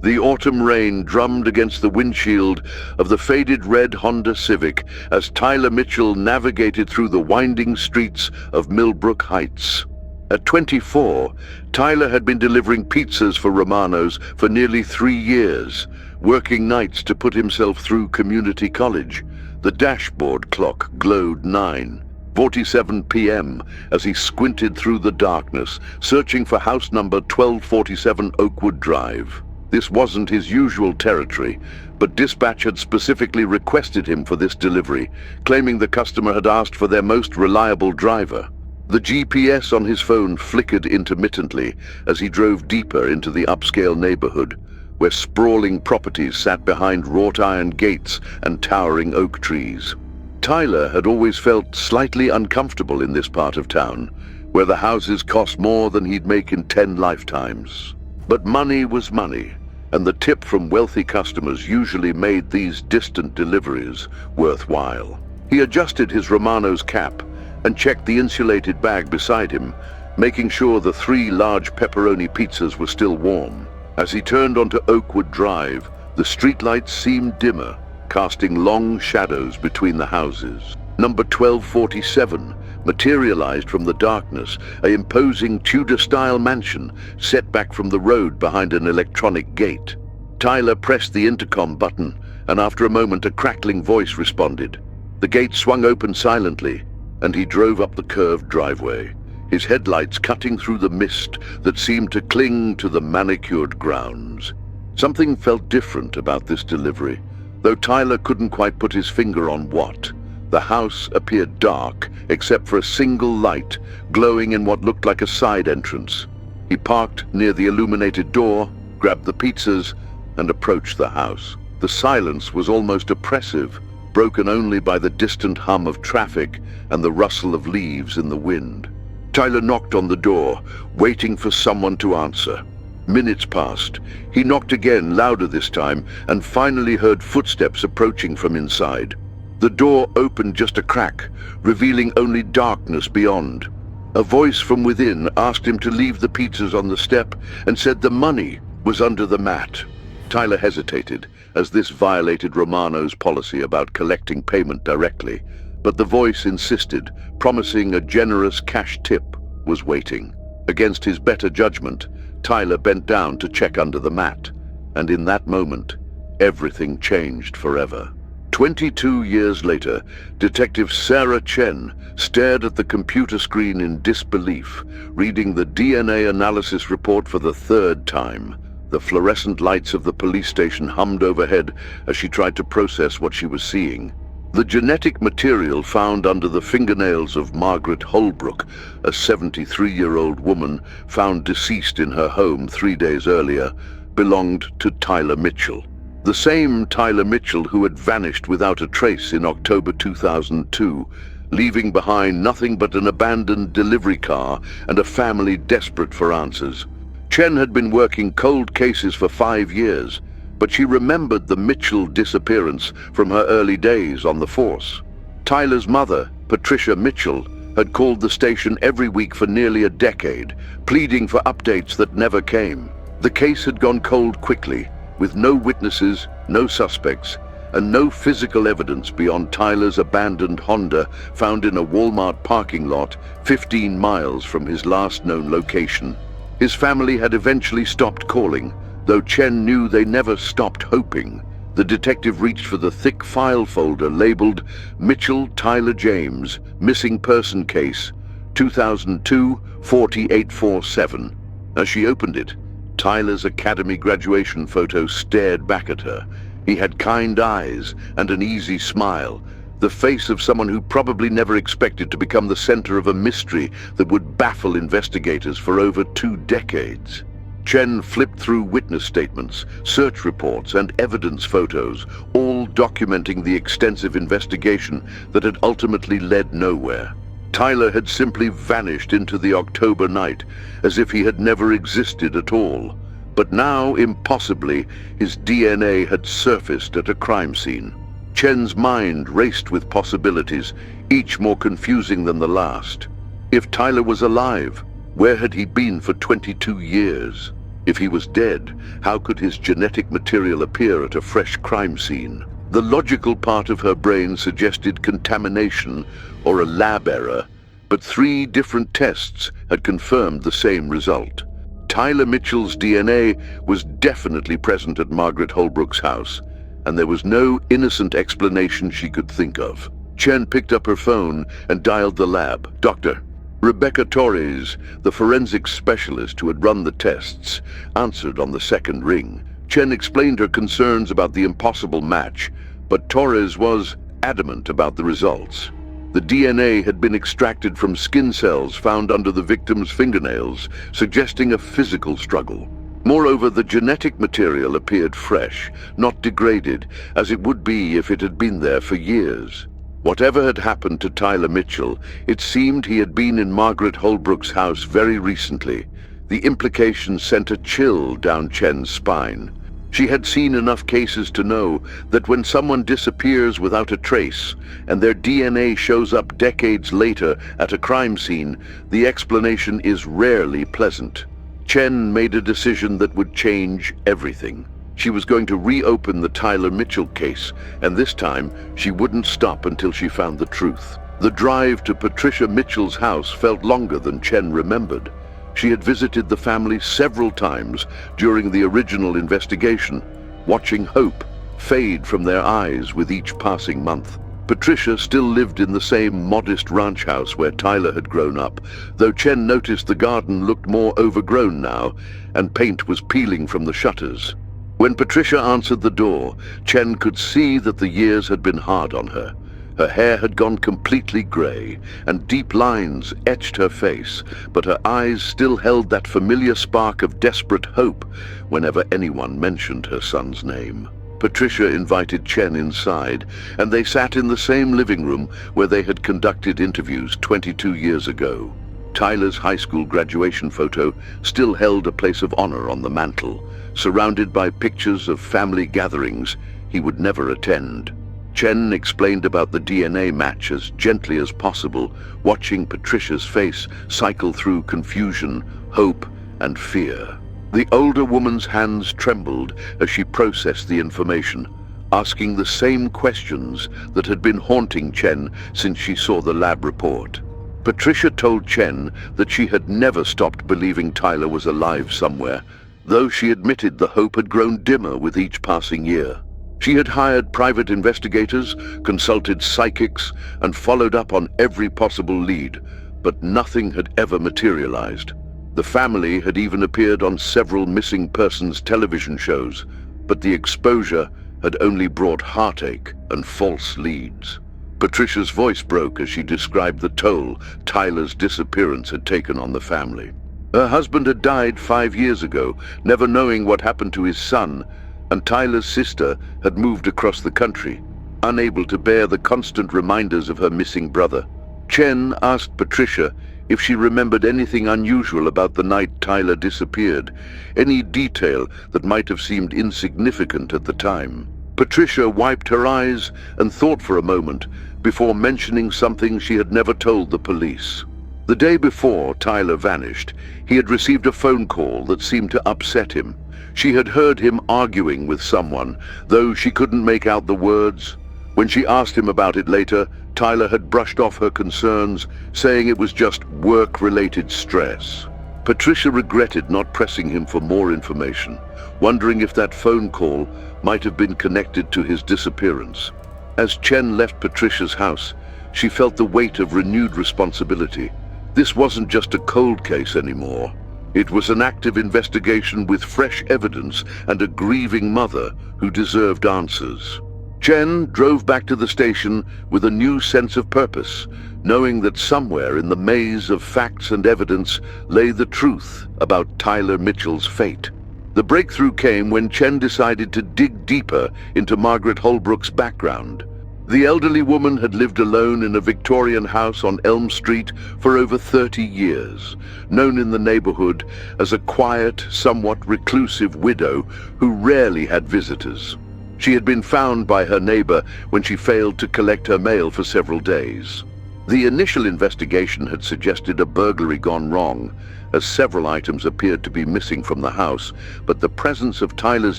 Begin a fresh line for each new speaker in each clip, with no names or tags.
The autumn rain drummed against the windshield of the faded red Honda Civic as Tyler Mitchell navigated through the winding streets of Millbrook Heights. At 24, Tyler had been delivering pizzas for Romanos for nearly 3 years, working nights to put himself through community college. The dashboard clock glowed 9:47 p.m. as he squinted through the darkness, searching for house number 1247 Oakwood Drive. This wasn't his usual territory, but dispatch had specifically requested him for this delivery, claiming the customer had asked for their most reliable driver. The GPS on his phone flickered intermittently as he drove deeper into the upscale neighborhood, where sprawling properties sat behind wrought iron gates and towering oak trees. Tyler had always felt slightly uncomfortable in this part of town, where the houses cost more than he'd make in 10 lifetimes. But money was money, and the tip from wealthy customers usually made these distant deliveries worthwhile. He adjusted his Romano's cap and checked the insulated bag beside him, making sure the 3 large pepperoni pizzas were still warm. As he turned onto Oakwood Drive, the streetlights seemed dimmer, casting long shadows between the houses. Number 1247 materialized from the darkness, an imposing Tudor-style mansion set back from the road behind an electronic gate. Tyler pressed the intercom button, and after a moment a crackling voice responded. The gate swung open silently, and he drove up the curved driveway, his headlights cutting through the mist that seemed to cling to the manicured grounds. Something felt different about this delivery, though Tyler couldn't quite put his finger on what. The house appeared dark, except for a single light glowing in what looked like a side entrance. He parked near the illuminated door, grabbed the pizzas, and approached the house. The silence was almost oppressive, broken only by the distant hum of traffic and the rustle of leaves in the wind. Tyler knocked on the door, waiting for someone to answer. Minutes passed. He knocked again, louder this time, and finally heard footsteps approaching from inside. The door opened just a crack, revealing only darkness beyond. A voice from within asked him to leave the pizzas on the step and said the money was under the mat. Tyler hesitated, as this violated Romano's policy about collecting payment directly, but the voice insisted, promising a generous cash tip was waiting. Against his better judgment, Tyler bent down to check under the mat, and in that moment, everything changed forever. 22 years later, Detective Sarah Chen stared at the computer screen in disbelief, reading the DNA analysis report for the 3rd time. The fluorescent lights of the police station hummed overhead as she tried to process what she was seeing. The genetic material found under the fingernails of Margaret Holbrook, a 73-year-old woman found deceased in her home 3 days earlier, belonged to Tyler Mitchell. The same Tyler Mitchell who had vanished without a trace in October 2002, leaving behind nothing but an abandoned delivery car and a family desperate for answers. Chen had been working cold cases for 5 years, but she remembered the Mitchell disappearance from her early days on the force. Tyler's mother, Patricia Mitchell, had called the station every week for nearly a decade, pleading for updates that never came. The case had gone cold quickly, with no witnesses, no suspects, and no physical evidence beyond Tyler's abandoned Honda found in a Walmart parking lot 15 miles from his last known location. His family had eventually stopped calling, though Chen knew they never stopped hoping. The detective reached for the thick file folder labeled Mitchell Tyler James, Missing Person Case, 2002-4847. As she opened it, Tyler's academy graduation photo stared back at her. He had kind eyes and an easy smile, the face of someone who probably never expected to become the center of a mystery that would baffle investigators for over 2 decades. Chen flipped through witness statements, search reports, and evidence photos, all documenting the extensive investigation that had ultimately led nowhere. Tyler had simply vanished into the October night, as if he had never existed at all. But now, impossibly, his DNA had surfaced at a crime scene. Chen's mind raced with possibilities, each more confusing than the last. If Tyler was alive, where had he been for 22 years? If he was dead, how could his genetic material appear at a fresh crime scene? The logical part of her brain suggested contamination or a lab error, but 3 different tests had confirmed the same result. Tyler Mitchell's DNA was definitely present at Margaret Holbrook's house, and there was no innocent explanation she could think of. Chen picked up her phone and dialed the lab. "Doctor." Rebecca Torres, the forensics specialist who had run the tests, answered on the second ring. Chen explained her concerns about the impossible match, but Torres was adamant about the results. The DNA had been extracted from skin cells found under the victim's fingernails, suggesting a physical struggle. Moreover, the genetic material appeared fresh, not degraded, as it would be if it had been there for years. Whatever had happened to Tyler Mitchell, it seemed he had been in Margaret Holbrook's house very recently. The implication sent a chill down Chen's spine. She had seen enough cases to know that when someone disappears without a trace, and their DNA shows up decades later at a crime scene, the explanation is rarely pleasant. Chen made a decision that would change everything. She was going to reopen the Tyler Mitchell case, and this time she wouldn't stop until she found the truth. The drive to Patricia Mitchell's house felt longer than Chen remembered. She had visited the family several times during the original investigation, watching hope fade from their eyes with each passing month. Patricia still lived in the same modest ranch house where Tyler had grown up, though Chen noticed the garden looked more overgrown now, and paint was peeling from the shutters. When Patricia answered the door, Chen could see that the years had been hard on her. Her hair had gone completely gray, and deep lines etched her face, but her eyes still held that familiar spark of desperate hope whenever anyone mentioned her son's name. Patricia invited Chen inside, and they sat in the same living room where they had conducted interviews 22 years ago. Tyler's high school graduation photo still held a place of honor on the mantel, surrounded by pictures of family gatherings he would never attend. Chen explained about the DNA match as gently as possible, watching Patricia's face cycle through confusion, hope, and fear. The older woman's hands trembled as she processed the information, asking the same questions that had been haunting Chen since she saw the lab report. Patricia told Chen that she had never stopped believing Tyler was alive somewhere, though she admitted the hope had grown dimmer with each passing year. She had hired private investigators, consulted psychics, and followed up on every possible lead, but nothing had ever materialized. The family had even appeared on several missing persons television shows, but the exposure had only brought heartache and false leads. Patricia's voice broke as she described the toll Tyler's disappearance had taken on the family. Her husband had died 5 years ago, never knowing what happened to his son, and Tyler's sister had moved across the country, unable to bear the constant reminders of her missing brother. Chen asked Patricia if she remembered anything unusual about the night Tyler disappeared, any detail that might have seemed insignificant at the time. Patricia wiped her eyes and thought for a moment before mentioning something she had never told the police. The day before Tyler vanished, he had received a phone call that seemed to upset him. She had heard him arguing with someone, though she couldn't make out the words. When she asked him about it later, Tyler had brushed off her concerns, saying it was just work-related stress. Patricia regretted not pressing him for more information, wondering if that phone call might have been connected to his disappearance. As Chen left Patricia's house, she felt the weight of renewed responsibility. This wasn't just a cold case anymore. It was an active investigation with fresh evidence and a grieving mother who deserved answers. Chen drove back to the station with a new sense of purpose, knowing that somewhere in the maze of facts and evidence lay the truth about Tyler Mitchell's fate. The breakthrough came when Chen decided to dig deeper into Margaret Holbrook's background. The elderly woman had lived alone in a Victorian house on Elm Street for over 30 years, known in the neighborhood as a quiet, somewhat reclusive widow who rarely had visitors. She had been found by her neighbor when she failed to collect her mail for several days. The initial investigation had suggested a burglary gone wrong, as several items appeared to be missing from the house, but the presence of Tyler's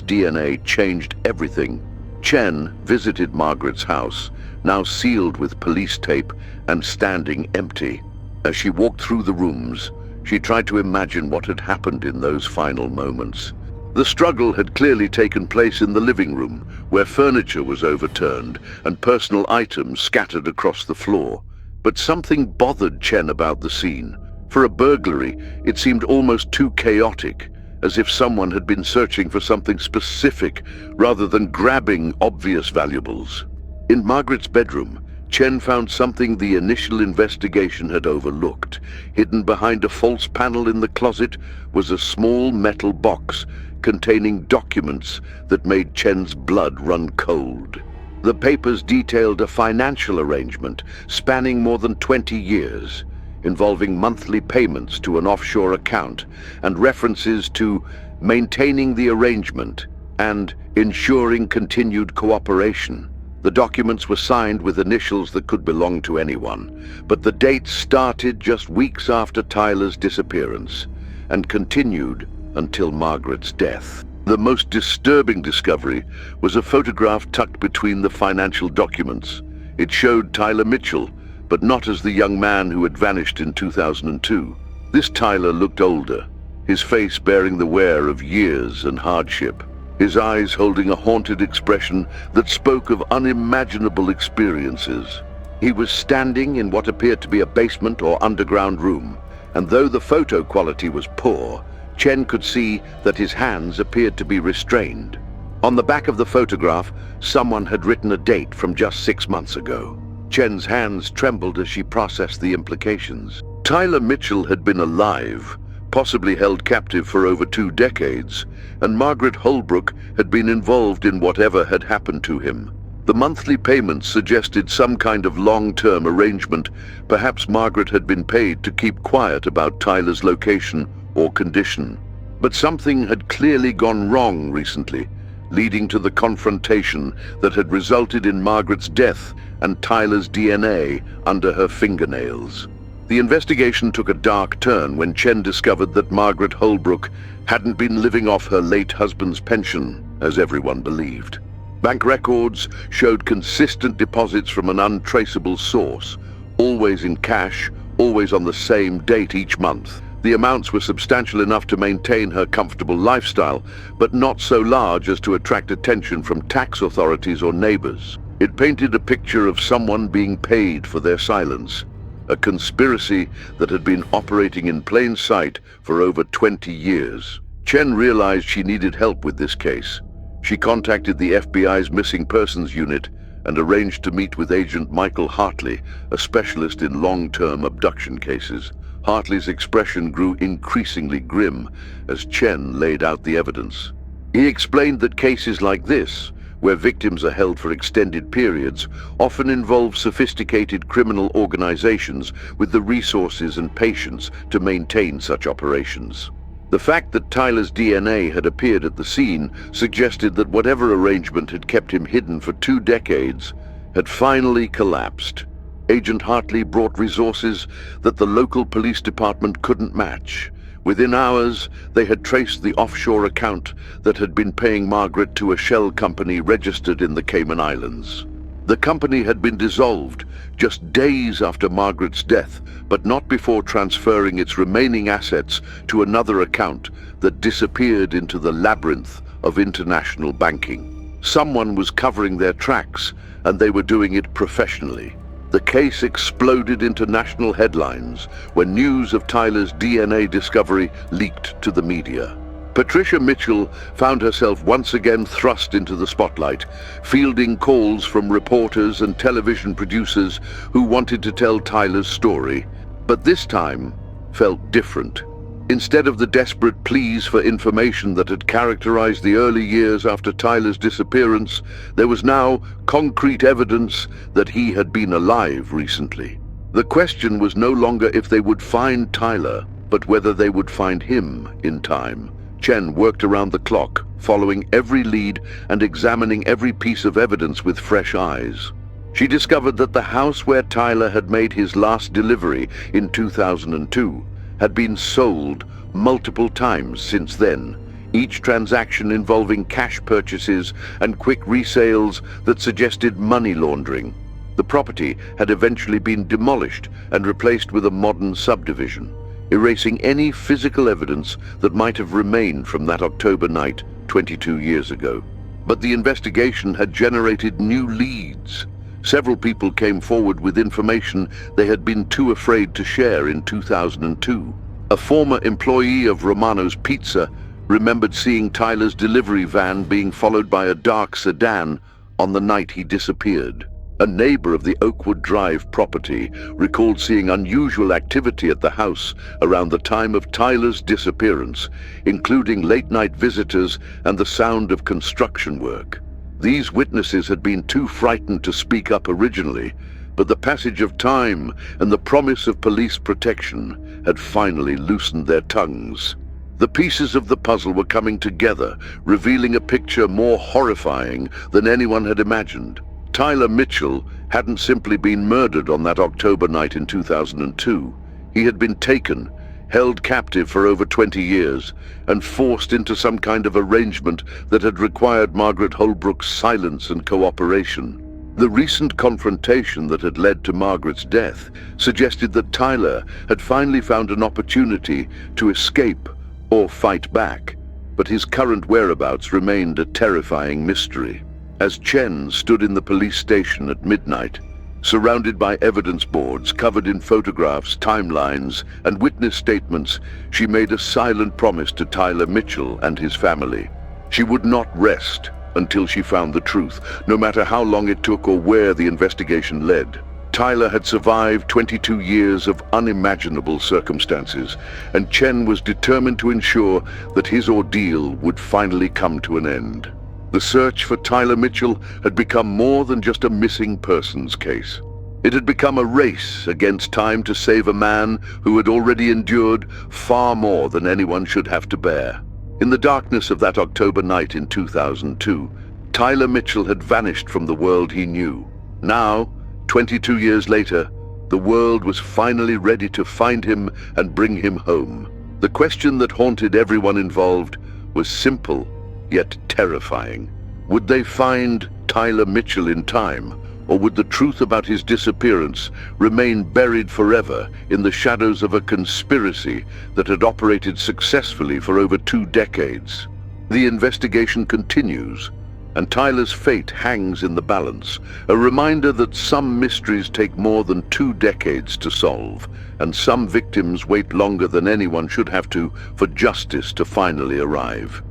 DNA changed everything. Chen visited Margaret's house, now sealed with police tape and standing empty. As she walked through the rooms, she tried to imagine what had happened in those final moments. The struggle had clearly taken place in the living room, where furniture was overturned and personal items scattered across the floor. But something bothered Chen about the scene. For a burglary, it seemed almost too chaotic, as if someone had been searching for something specific rather than grabbing obvious valuables. In Margaret's bedroom, Chen found something the initial investigation had overlooked. Hidden behind a false panel in the closet was a small metal box containing documents that made Chen's blood run cold. The papers detailed a financial arrangement spanning more than 20 years, involving monthly payments to an offshore account and references to maintaining the arrangement and ensuring continued cooperation. The documents were signed with initials that could belong to anyone, but the dates started just weeks after Tyler's disappearance and continued until Margaret's death. The most disturbing discovery was a photograph tucked between the financial documents. It showed Tyler Mitchell, but not as the young man who had vanished in 2002. This Tyler looked older, his face bearing the wear of years and hardship, his eyes holding a haunted expression that spoke of unimaginable experiences. He was standing in what appeared to be a basement or underground room, and though the photo quality was poor, Chen could see that his hands appeared to be restrained. On the back of the photograph, someone had written a date from just 6 months ago. Chen's hands trembled as she processed the implications. Tyler Mitchell had been alive, possibly held captive for over 2 decades, and Margaret Holbrook had been involved in whatever had happened to him. The monthly payments suggested some kind of long-term arrangement. Perhaps Margaret had been paid to keep quiet about Tyler's location or condition. But something had clearly gone wrong recently, leading to the confrontation that had resulted in Margaret's death and Tyler's DNA under her fingernails. The investigation took a dark turn when Chen discovered that Margaret Holbrook hadn't been living off her late husband's pension, as everyone believed. Bank records showed consistent deposits from an untraceable source, always in cash, always on the same date each month. The amounts were substantial enough to maintain her comfortable lifestyle, but not so large as to attract attention from tax authorities or neighbors. It painted a picture of someone being paid for their silence, a conspiracy that had been operating in plain sight for over 20 years. Chen realized she needed help with this case. She contacted the FBI's Missing Persons Unit and arranged to meet with Agent Michael Hartley, a specialist in long-term abduction cases. Hartley's expression grew increasingly grim as Chen laid out the evidence. He explained that cases like this, where victims are held for extended periods, often involve sophisticated criminal organizations with the resources and patience to maintain such operations. The fact that Tyler's DNA had appeared at the scene suggested that whatever arrangement had kept him hidden for 2 decades had finally collapsed. Agent Hartley brought resources that the local police department couldn't match. Within hours, they had traced the offshore account that had been paying Margaret to a shell company registered in the Cayman Islands. The company had been dissolved just days after Margaret's death, but not before transferring its remaining assets to another account that disappeared into the labyrinth of international banking. Someone was covering their tracks, and they were doing it professionally. The case exploded into national headlines when news of Tyler's DNA discovery leaked to the media. Patricia Mitchell found herself once again thrust into the spotlight, fielding calls from reporters and television producers who wanted to tell Tyler's story, but this time felt different. Instead of the desperate pleas for information that had characterized the early years after Tyler's disappearance, there was now concrete evidence that he had been alive recently. The question was no longer if they would find Tyler, but whether they would find him in time. Chen worked around the clock, following every lead and examining every piece of evidence with fresh eyes. She discovered that the house where Tyler had made his last delivery in 2002 had been sold multiple times since then, each transaction involving cash purchases and quick resales that suggested money laundering. The property had eventually been demolished and replaced with a modern subdivision, erasing any physical evidence that might have remained from that October night 22 years ago. But the investigation had generated new leads. Several people came forward with information they had been too afraid to share in 2002. A former employee of Romano's Pizza remembered seeing Tyler's delivery van being followed by a dark sedan on the night he disappeared. A neighbor of the Oakwood Drive property recalled seeing unusual activity at the house around the time of Tyler's disappearance, including late-night visitors and the sound of construction work. These witnesses had been too frightened to speak up originally, but the passage of time and the promise of police protection had finally loosened their tongues. The pieces of the puzzle were coming together, revealing a picture more horrifying than anyone had imagined. Tyler Mitchell hadn't simply been murdered on that October night in 2002. He had been taken, held captive for over 20 years, and forced into some kind of arrangement that had required Margaret Holbrook's silence and cooperation. The recent confrontation that had led to Margaret's death suggested that Tyler had finally found an opportunity to escape or fight back, but his current whereabouts remained a terrifying mystery. As Chen stood in the police station at midnight, surrounded by evidence boards covered in photographs, timelines, and witness statements, she made a silent promise to Tyler Mitchell and his family. She would not rest until she found the truth, no matter how long it took or where the investigation led. Tyler had survived 22 years of unimaginable circumstances, and Chen was determined to ensure that his ordeal would finally come to an end. The search for Tyler Mitchell had become more than just a missing persons case. It had become a race against time to save a man who had already endured far more than anyone should have to bear. In the darkness of that October night in 2002, Tyler Mitchell had vanished from the world he knew. Now, 22 years later, the world was finally ready to find him and bring him home. The question that haunted everyone involved was simple, yet terrifying. Would they find Tyler Mitchell in time, or would the truth about his disappearance remain buried forever in the shadows of a conspiracy that had operated successfully for over 2 decades? The investigation continues, and Tyler's fate hangs in the balance, a reminder that some mysteries take more than 2 decades to solve, and some victims wait longer than anyone should have to for justice to finally arrive.